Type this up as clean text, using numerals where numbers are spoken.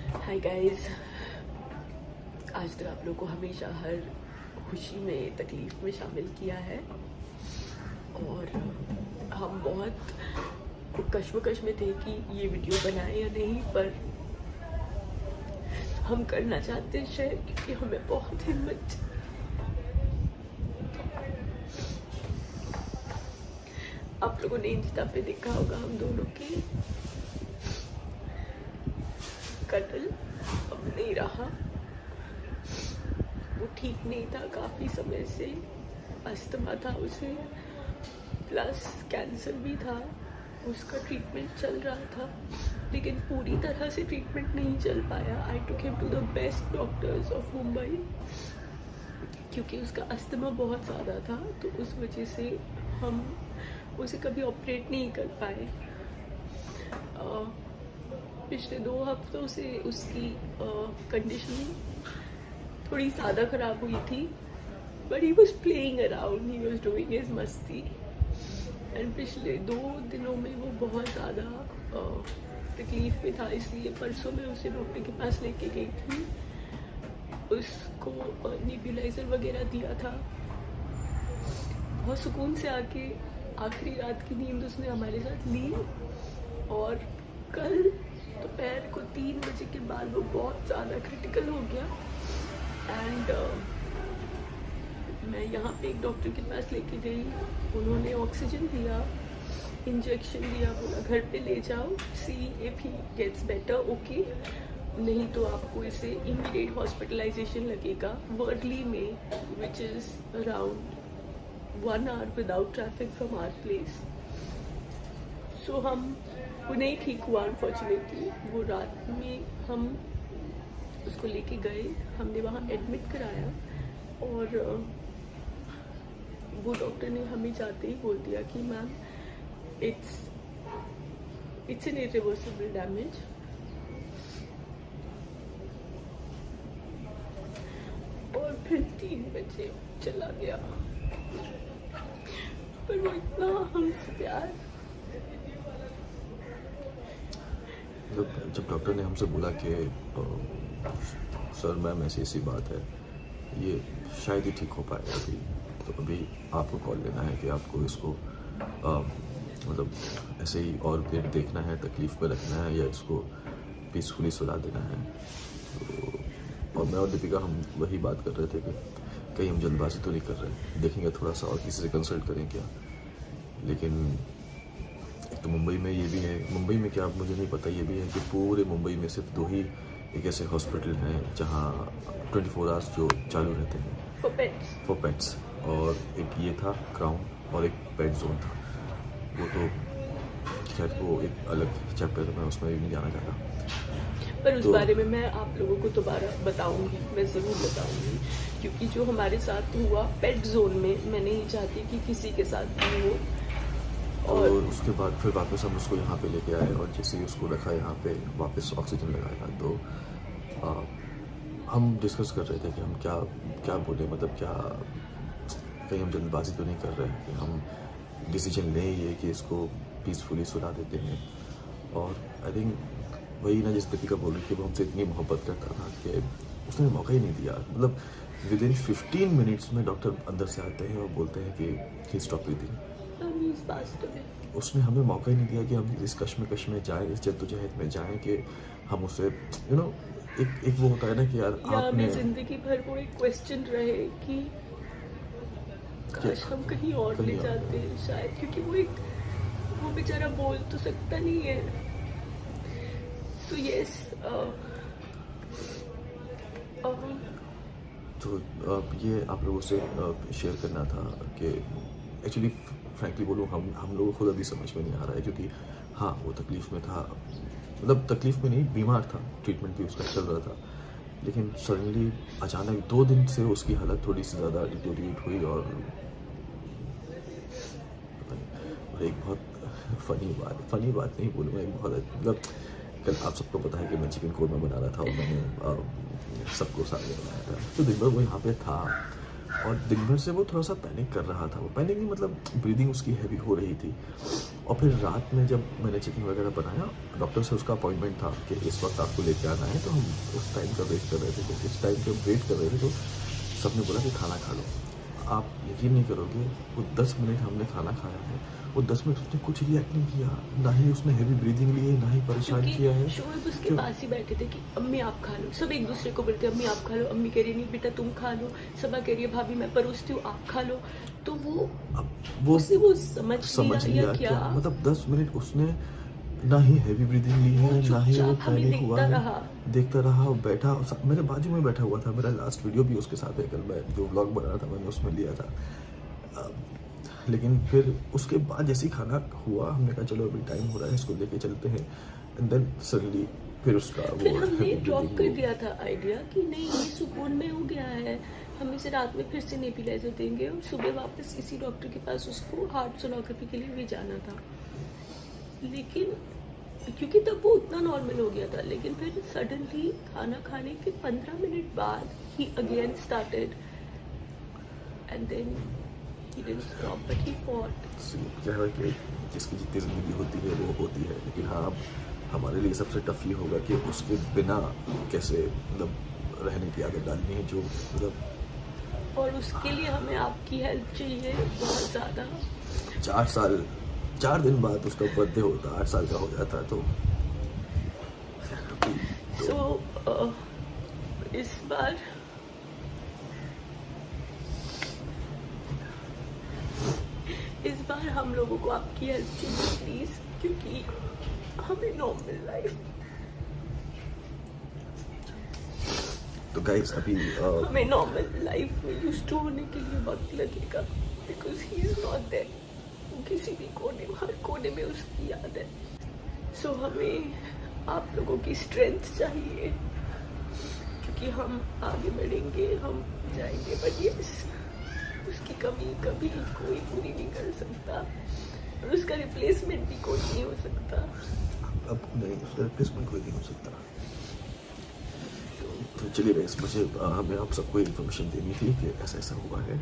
Hi guys, आज तक आप लोगों को हमेशा हर खुशी में तकलीफ़ में शामिल किया है और हम बहुत कश्मकश में थे कि ये वीडियो बनाएं या नहीं, पर हम करना चाहते हैं शेयर क्योंकि हमें बहुत हिम्मत। आप लोगों ने इंस्टा पे देखा होगा हम दोनों की कत्ल अब नहीं रहा। वो ठीक नहीं था, काफ़ी समय से अस्थमा था उसे, प्लस कैंसर भी था। उसका ट्रीटमेंट चल रहा था लेकिन पूरी तरह से ट्रीटमेंट नहीं चल पाया। I took him to the best doctors of Mumbai क्योंकि उसका अस्थमा बहुत ज़्यादा था, तो उस वजह से हम उसे कभी ऑपरेट नहीं कर पाए। पिछले 2 हफ्तों से उसकी कंडीशन थोड़ी ज़्यादा ख़राब हुई थी, but he was playing around, he was doing his मस्ती। एंड पिछले 2 दिनों में वो बहुत ज़्यादा तकलीफ़ में था, इसलिए परसों मैं उसे डॉक्टर के पास लेके गई थी। उसको नेब्यूलाइज़र वगैरह दिया था। बहुत सुकून से आके आखिरी रात की नींद उसने हमारे साथ ली और कल दोपहर को 3 बजे के बाद वो बहुत ज़्यादा क्रिटिकल हो गया। एंड मैं यहाँ पे एक डॉक्टर के पास लेके गई, उन्होंने ऑक्सीजन दिया, इंजेक्शन दिया, बोला घर पे ले जाओ, see if he gets better, okay, नहीं तो आपको इसे इमीडिएट हॉस्पिटलाइजेशन लगेगा वर्डली में, which is around 1 hour without traffic from our place. So हम वो नहीं ठीक हुआ अनफॉर्चुनेटली। वो रात में हम उसको लेके गए, हमने वहाँ एडमिट कराया और वो डॉक्टर ने हमें जाते ही बोल दिया कि ma'am it's an irreversible damage. और फिर 3 बजे चला गया। पर वो इतना हमसे प्यार। जब डॉक्टर ने हमसे बोला कि सर मैम ऐसी बात है, ये शायद ही ठीक हो पाएगा अभी, तो अभी आपको कॉल लेना है कि आपको इसको मतलब ऐसे ही और देर देखना है, तकलीफ़ पर रखना है या इसको पीसफुली सुला देना है। तो और मैं और दीपिका हम वही बात कर रहे थे कि कहीं हम जल्दबाजी तो नहीं कर रहे, देखेंगे थोड़ा सा और किसी से कंसल्ट करें क्या। लेकिन तो मुंबई में ये भी है, मुंबई में क्या मुझे नहीं पता, ये भी है कि पूरे मुंबई में सिर्फ 2 ही एक ऐसे हॉस्पिटल हैं जहाँ 24 आवर्स जो चालू रहते हैं फॉर पेट्स। और एक ये था क्राउन और एक पेट जोन था। वो तो खैर वो एक अलग चैप्टर है, मैं उसमें भी नहीं जाना चाहता। पर उस बारे में मैं आप लोगों को दोबारा बताऊंगी, मैं ज़रूर बताऊंगी, क्योंकि जो हमारे साथ हुआ पेट जोन में, मैं नहीं चाहती कि किसी के साथ भी हो। और उसके बाद फिर वापस हम उसको यहाँ पे लेके आए और जैसे ही उसको रखा यहाँ पे वापस ऑक्सीजन लगाया, तो हम डिस्कस कर रहे थे कि हम क्या बोले, मतलब क्या कहीं हम जल्दबाजी तो नहीं कर रहे हैं कि हम डिसीजन लें ये कि इसको पीसफुली सुला देते हैं। और आई थिंक वही ना, जिस दीपिका बोल रही थी, वो हमसे इतनी मोहब्बत करता था कि उसने मौका ही नहीं दिया। मतलब विद इन 15 मिनट्स में डॉक्टर अंदर से आते हैं और बोलते हैं कि ही स्टॉप ब्रीथिंग। उसने हमें मौका ही नहीं दिया कि हम इस कश्मकश में जाएं, इस जद्दोजहद में जाएं कि हम उसे एक वो होता है ना कि यार आपने जिंदगी भर वो एक क्वेश्चन रहे कि काश हम कहीं और ले जाते हैं शायद, क्योंकि वो बेचारा बोल तो सकता नहीं है। सो यस, तो ये आप लोगों से शेयर करना था कि एक्चुअली फ्रैंकली बोलूँ हम लोगों को खुद अभी समझ में नहीं आ रहा है, क्योंकि हाँ वो तकलीफ़ में था, मतलब तकलीफ़ में नहीं, बीमार था, ट्रीटमेंट भी उसका चल रहा था, लेकिन सडनली अचानक 2 दिन से उसकी हालत थोड़ी सी ज़्यादा डिटोरिएट हुई। और एक बहुत फ़नी बात नहीं बोलूँगा, एक बहुत मतलब कल आप सबको पता है कि मैं चिकन कोरमा बना रहा था और मैंने सबको साथ में बनाया था, तो दिन भर वो यहाँ पे था और दिन भर से वो थोड़ा सा पैनिक कर रहा था। वो पैनिक नहीं, मतलब ब्रीदिंग उसकी हैवी हो रही थी और फिर रात में जब मैंने चिकन वगैरह बनाया, डॉक्टर से उसका अपॉइंटमेंट था कि इस वक्त आपको लेके आना है, तो हम उस टाइम का वेट कर रहे थे। तो इस टाइम पे वेट कर रहे थे तो सबने बोला कि खाना खा लो। आप यकीन नहीं करोगे, वो 10 मिनट हमने खाना खाया है, वो 10 मिनट उसने कुछ रिएक्ट नहीं किया, ना ही उसने हैवी ब्रीदिंग ली है, ना ही परेशान किया है। शोएब उसके पास ही बैठे थे कि अम्मी आप खा लो, सब एक दूसरे को बोलते अम्मी आप खा लो, अम्मी कह रही नहीं बेटा तुम खा लो, सबा कह रही है भाभी मैं परोसती हूँ आप खा लो। तो वो समझ लिया क्या, मतलब 10 मिनट उसने ना ही हैवी ब्रीदिंग ली है, ना ही वो पैनिक हुआ है, देखता रहा और बैठा। मेरे बाजू में बैठा हुआ था। मेरा लास्ट वीडियो भी उसके साथ है, कल मैं जो व्लॉग बना रहा था मैंने उसमें लिया था। लेकिन फिर उसके बाद जैसे ही खाना हुआ, हमने कहा चलो अभी टाइम हो रहा है, इसको लेके चलते हैं। एंड देन सडनली फिर उसका फिर हमने ड्रॉप कर दिया था आइडिया कि नहीं ये सुकून में हो गया है, हम इसे रात में फिर से नेबुलाइजर देंगे और सुबह वापस इसी डॉक्टर के पास उसको हार्ट सोनोग्राफी के लिए भी जाना था। लेकिन क्योंकि तब वो उतना नॉर्मल हो गया था, लेकिन फिर सडनली खाना खाने के 15 मिनट बाद ही again started and then he didn't stop but he fought. क्या है कि जिसकी जितनी ज़िंदगी होती है वो होती है, लेकिन हाँ अब हमारे लिए सबसे टफ ये होगा कि उसके बिना कैसे मतलब रहने की आदत डालनी है, जो मतलब और उसके लिए हमें आपकी हेल्प चाहिए बहुत ज़्यादा। 4 दिन बाद उसका बर्थडे होता, 8 साल का हो जाता तो इस बार हम लोगों को आपकी हेल्प चाहिए प्लीज, क्योंकि हमें नॉर्मल लाइफ तो गाइस अभी हमें नॉर्मल लाइफ में यूज्ड टू होने के लिए वक्त लगेगा, because he is not there. किसी भी कोने हर कोने में उसकी याद है। सो हमें आप लोगों की स्ट्रेंथ चाहिए, क्योंकि हम आगे बढ़ेंगे, हम जाएंगे, बट यस उसकी कमी कभी कोई पूरी नहीं कर सकता और उसका रिप्लेसमेंट भी कोई नहीं हो सकता। अब नहीं, उसका रिप्लेसमेंट कोई नहीं हो सकता। तो चलिए गाइस, मुझे हमें आप सबको इन्फॉर्मेशन देनी थी कि ऐसा ऐसा हुआ है।